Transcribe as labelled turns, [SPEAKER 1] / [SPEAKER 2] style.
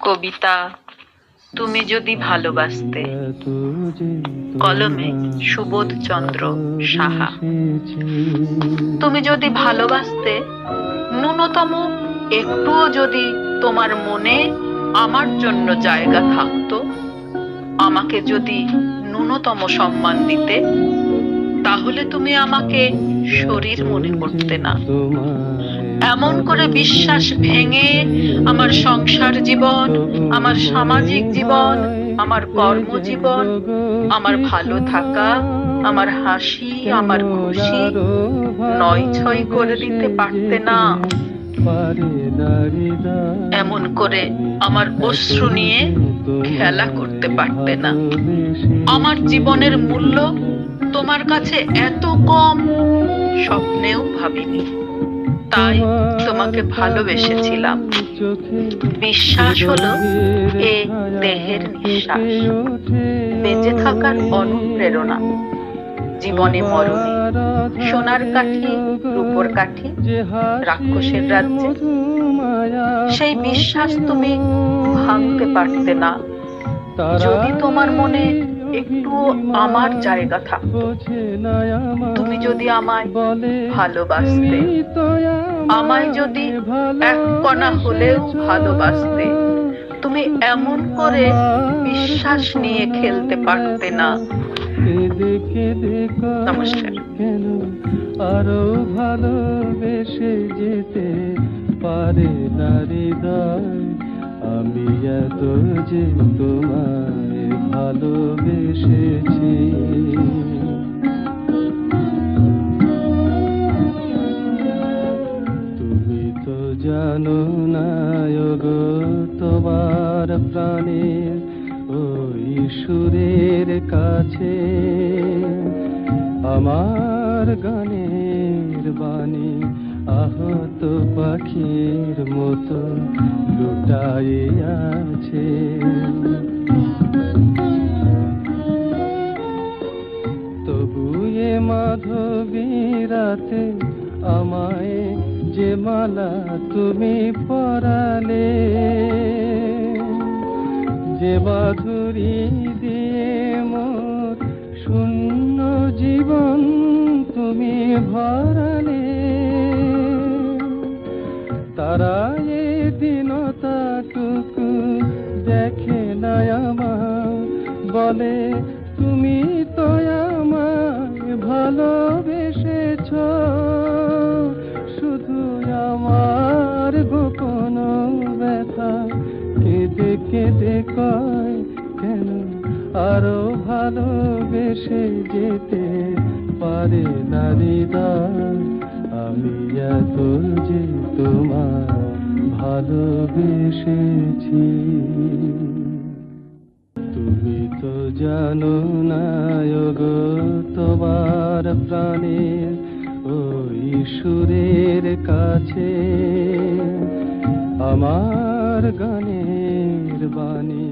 [SPEAKER 1] কবিতা তুমি যদি ভালোবাসতে, কলমে সুবোধ চন্দ্র সাহা। তুমি যদি ভালোবাসতে, ন্যূনতম একটুও যদি তোমার মনে আমার জন্য জায়গা থাকতো, আমাকে যদি ন্যূনতম সম্মান দিতে, তাহলে তুমি আমাকে শরীর মনে করতে না। এমন করে বিশ্বাস ভেঙে আমার সংসার জীবন, আমার সামাজিক জীবন, আমার কর্মজীবন, আমার ভালো থাকা, আমার হাসি, আমার খুশি নয় ছয় করে দিতে পারতে না। এমন করে আমার অশ্রু নিয়ে খেলা করতে পারতে না। আমার জীবনের মূল্য তোমার কাছে এত কম স্বপ্নেও ভাবিনি, তাই তোমাকে ভালোবেসেছিলাম। বিশ্বাস হলো এ দেহের নিঃশ্বাস, বেঁচে থাকার অনুপ্রেরণা। জীবনে মরণে সোনার কাঠি, রূপোর কাঠি, রাক্ষসের রাজ্যে সেই বিশ্বাস তুমি ভাঙতে পারতে না। যদি তোমার মনে একটু আমার জায়গা থাকতো, তুমি যদি আমায় ভালোবাসতে, আমায় যদি এক কণা হলেও ভালোবাসতে, তুমি এমন করে বিশ্বাস নিয়ে খেলতে পারতে না। নমস্কার।
[SPEAKER 2] আরো ভালোবেসে যেতে পারে না হৃদয়, আমি এত যে তোমায় ভালোবেসেছি। তুমি তো জানো না গো, তোমার প্রাণের ওই সুরের কাছে আমার গানের বাণী আহত পাখির মতো লুটাই আছে। তবু এ মাধবী রাতে আমায় যে মালা তুমি পরালে, যে মাধুরী দিয়ে মোর শূন্য জীবন তুমি ভরালে, তারা এ দিনটাটুকু দেখে না আমার, বলে তুমি তো আমায় ভালোবেসেছ। শুধু আমার গোপন ব্যথা কেঁদে কেঁদে কয়, কেন আরো ভালোবেসে যেতে পারে না হৃদয়, আমি এত যে তোমায় ভালোবেসেছি। তুমি তো জানো না গো, তোমার প্রাণের ওই সুরের কাছে আমার গানের বাণী